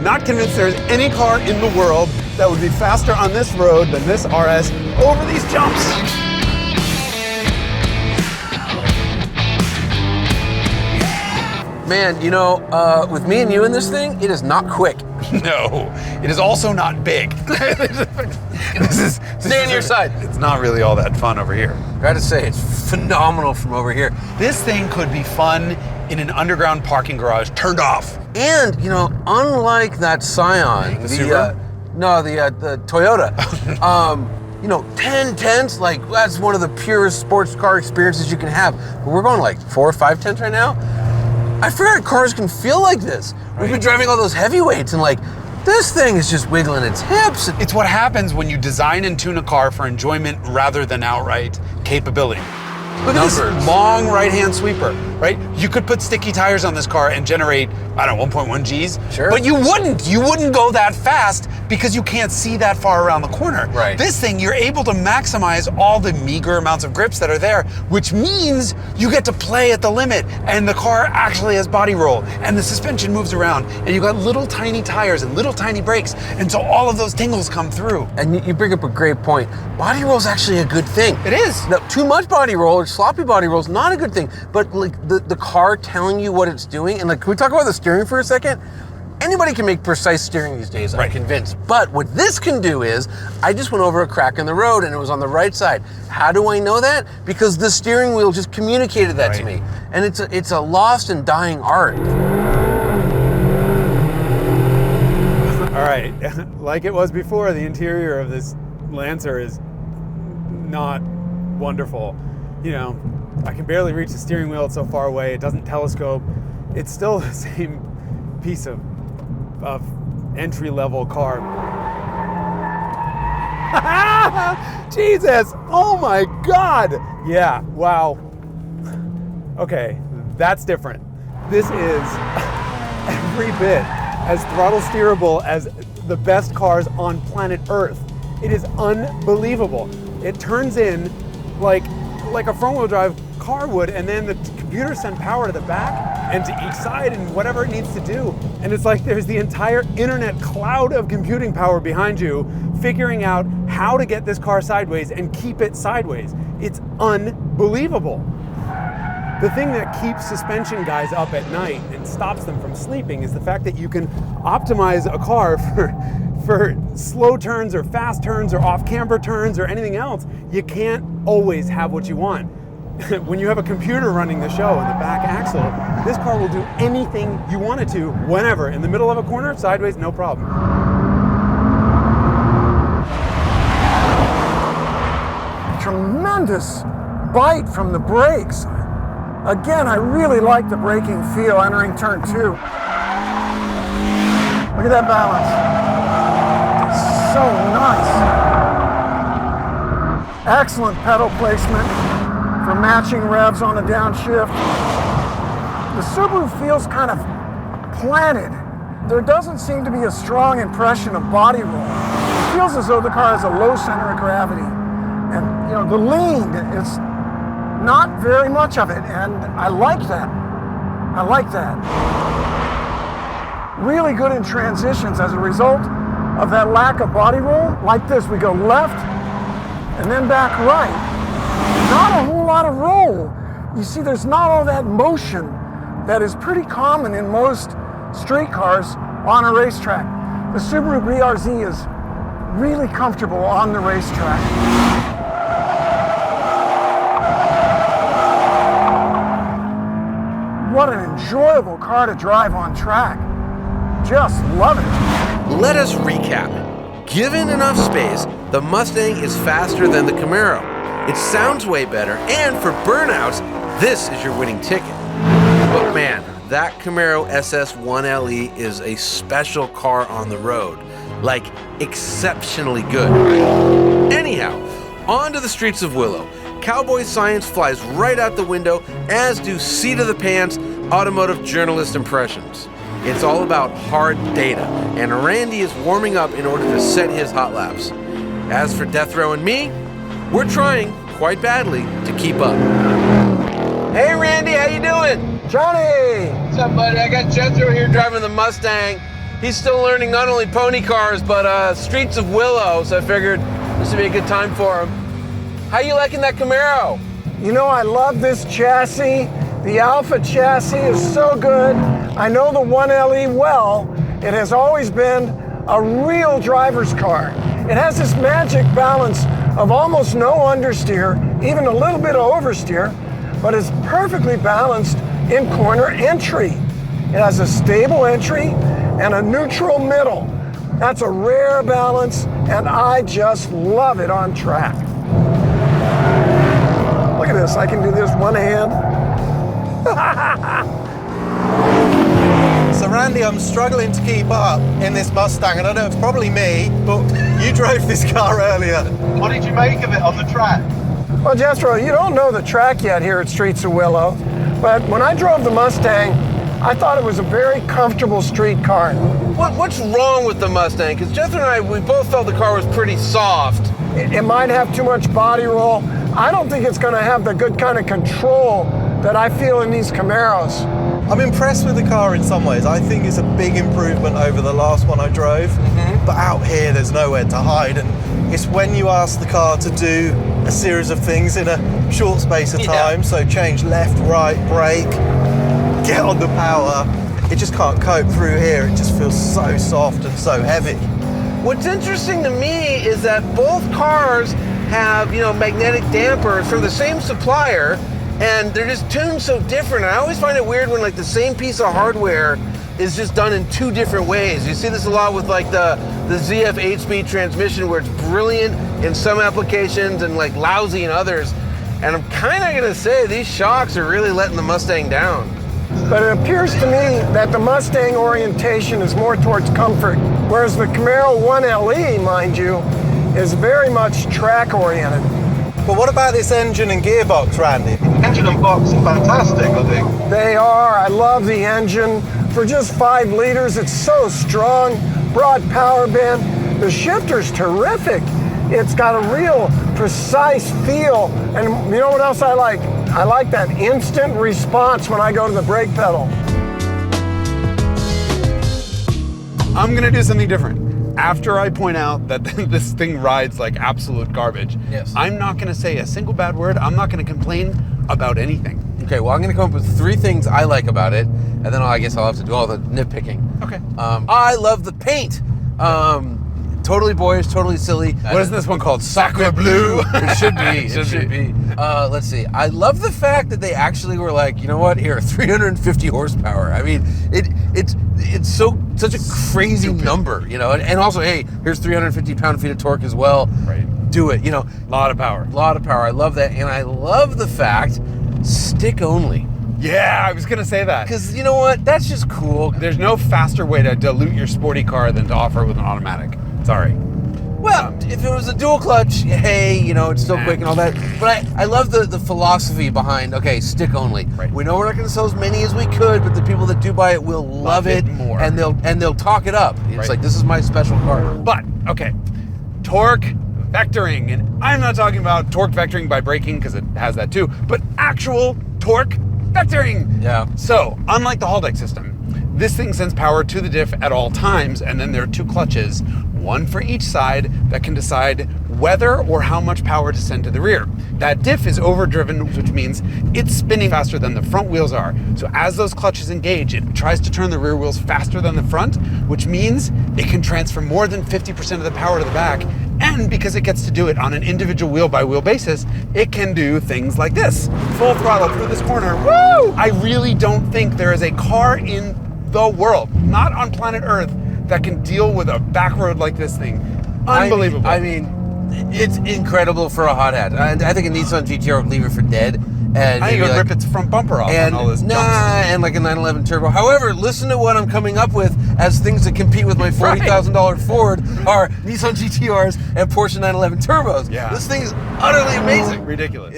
not convinced there's any car in the world that would be faster on this road than this RS over these jumps. Man, you know, with me and you in this thing, it is not quick. No, it is also not big. Stay on your side. It's not really all that fun over here. Gotta say, it's phenomenal from over here. This thing could be fun in an underground parking garage turned off. And, you know, unlike that Scion, The Subaru? the Toyota, you know, 10/10s, like that's one of the purest sports car experiences you can have. But we're going like 4 or 5/10s right now. I forgot cars can feel like this. We've been driving all those heavyweights and like, this thing is just wiggling its hips. It's what happens when you design and tune a car for enjoyment rather than outright capability. Look at this long right-hand sweeper, right? You could put sticky tires on this car and generate, I don't know, 1.1 Gs. Sure. But you wouldn't. You wouldn't go that fast because you can't see that far around the corner. Right. This thing, you're able to maximize all the meager amounts of grips that are there, which means you get to play at the limit, and the car actually has body roll, and the suspension moves around, and you've got little tiny tires and little tiny brakes, and so all of those tingles come through. And you bring up a great point. Body roll is actually a good thing. It is. Now, too much body roll or sloppy body roll is not a good thing, but like the car telling you what it's doing, and like, can we talk about the steering for a second? Anybody can make precise steering these days, I'm convinced. But what this can do is, I just went over a crack in the road and it was on the right side. How do I know that? Because the steering wheel just communicated that to me. And it's a lost and dying art. All right, like it was before, the interior of this Lancer is not wonderful. You know, I can barely reach the steering wheel, it's so far away, it doesn't telescope. It's still the same piece of entry-level car. Jesus, oh my God. Yeah, wow. Okay, that's different. This is every bit as throttle steerable as the best cars on planet Earth. It is unbelievable. It turns in like a front-wheel drive car would, and then the computer send power to the back and to each side and whatever it needs to do. And it's like there's the entire internet cloud of computing power behind you figuring out how to get this car sideways and keep it sideways. It's unbelievable. The thing that keeps suspension guys up at night and stops them from sleeping is the fact that you can optimize a car for slow turns or fast turns or off-camber turns or anything else. You can't always have what you want. When you have a computer running the show in the back axle, this car will do anything you want it to, whenever. In the middle of a corner, sideways, no problem. Tremendous bite from the brakes. Again, I really like the braking feel entering turn 2. Look at that balance. It's so nice. Excellent pedal placement for matching revs on a downshift. The Subaru feels kind of planted. There doesn't seem to be a strong impression of body roll. It feels as though the car has a low center of gravity. And you know, the lean is not very much of it, and I like that. I like that. Really good in transitions as a result of that lack of body roll. Like this, we go left and then back right. Not a whole lot of roll. You see, there's not all that motion that is pretty common in most street cars on a racetrack. The Subaru BRZ is really comfortable on the racetrack. What an enjoyable car to drive on track. Just love it. Let us recap. Given enough space, the Mustang is faster than the Camaro. It sounds way better, and for burnouts, this is your winning ticket. But man, that Camaro SS1LE is a special car on the road. Like, exceptionally good. Anyhow, on to the streets of Willow. Cowboy science flies right out the window, as do seat of the pants automotive journalist impressions. It's all about hard data, and Randy is warming up in order to set his hot laps. As for Death Row and me, we're trying, quite badly, to keep up. Hey Randy, how you doing? Johnny! What's up, buddy? I got Jethro here driving the Mustang. he's still learning not only pony cars, but streets of Willow, so I figured this would be a good time for him. How you liking that Camaro? You know, I love this chassis. The Alpha chassis is so good. I know the 1LE well. It has always been a real driver's car. It has this magic balance of almost no understeer, even a little bit of oversteer, but it's perfectly balanced in corner entry. It has a stable entry and a neutral middle. That's a rare balance, and I just love it on track. Look at this, I can do this one hand. So Randy, I'm struggling to keep up in this Mustang, and I know it's probably me, but you drove this car earlier. What did you make of it on the track? Well, Jethro, you don't know the track yet here at Streets of Willow, but when I drove the Mustang, I thought it was a very comfortable street car. What's wrong with the Mustang? Because Jethro and I, we both felt the car was pretty soft. It might have too much body roll. I don't think it's going to have the good kind of control that I feel in these Camaros. I'm impressed with the car in some ways. I think it's a big improvement over the last one I drove. But out here, there's nowhere to hide. And it's when you ask the car to do a series of things in a short space of time, so change left, right, brake, get on the power, it just can't cope through here. It just feels so soft and so heavy. What's interesting to me is that both cars have, magnetic dampers from the same supplier, and they're just tuned so different. I always find it weird when the same piece of hardware is just done in two different ways. You see this a lot with the ZF 8-speed transmission, where it's brilliant in some applications and lousy in others. And I'm kind of gonna say these shocks are really letting the Mustang down. But it appears to me that the Mustang orientation is more towards comfort, whereas the Camaro 1LE, mind you, is very much track oriented. But what about this engine and gearbox, Randy? Engine and box are fantastic, I think. They are. I love the engine. For just 5 liters, it's so strong, broad power band. The shifter's terrific. It's got a real precise feel. And you know what else I like? I like that instant response when I go to the brake pedal. I'm gonna do something different. After I point out that this thing rides like absolute garbage, I'm not gonna say a single bad word. I'm not gonna complain about anything. Okay, well, I'm gonna come up with 3 things I like about it, and then I guess I'll have to do all the nitpicking. Okay. I love the paint. Totally boyish, totally silly. What is this one called? Sacre Bleu? It should be. It should be. Let's see. I love the fact that they actually were like, you know what? Here, 350 horsepower. I mean, it's such a crazy number, And also, hey, here's 350 pound-feet of torque as well. Right. Do it. A lot of power. A lot of power. I love that, and I love the fact stick only. Yeah, I was gonna say that. Because you know what? That's just cool. There's no faster way to dilute your sporty car than to offer it with an automatic. Sorry. Well, if it was a dual clutch, hey, it's still quick and all that. But I love the philosophy behind, okay, stick only. Right. We know we're not going to sell as many as we could, but the people that do buy it will love it more. and they'll talk it up. It's like, this is my special car. But, okay, torque vectoring. And I'm not talking about torque vectoring by braking, because it has that too, but actual torque vectoring. Yeah. So, unlike the Haldex system, this thing sends power to the diff at all times, and then there are 2 clutches, one for each side, that can decide whether or how much power to send to the rear. That diff is overdriven, which means it's spinning faster than the front wheels are. So as those clutches engage, it tries to turn the rear wheels faster than the front, which means it can transfer more than 50% of the power to the back. And because it gets to do it on an individual wheel by wheel basis, it can do things like this. Full throttle through this corner, woo! I really don't think there is a car in the world, not on planet Earth, that can deal with a back road like this thing. Unbelievable. I mean, it's incredible for a hot hat. I think a Nissan GTR would leave it for dead. And I think it would rip its front bumper off and all this junk. And like a 911 Turbo. However, listen to what I'm coming up with as things that compete with my $40,000 Ford are Nissan GTRs and Porsche 911 Turbos. Yeah. This thing is utterly amazing. Ridiculous.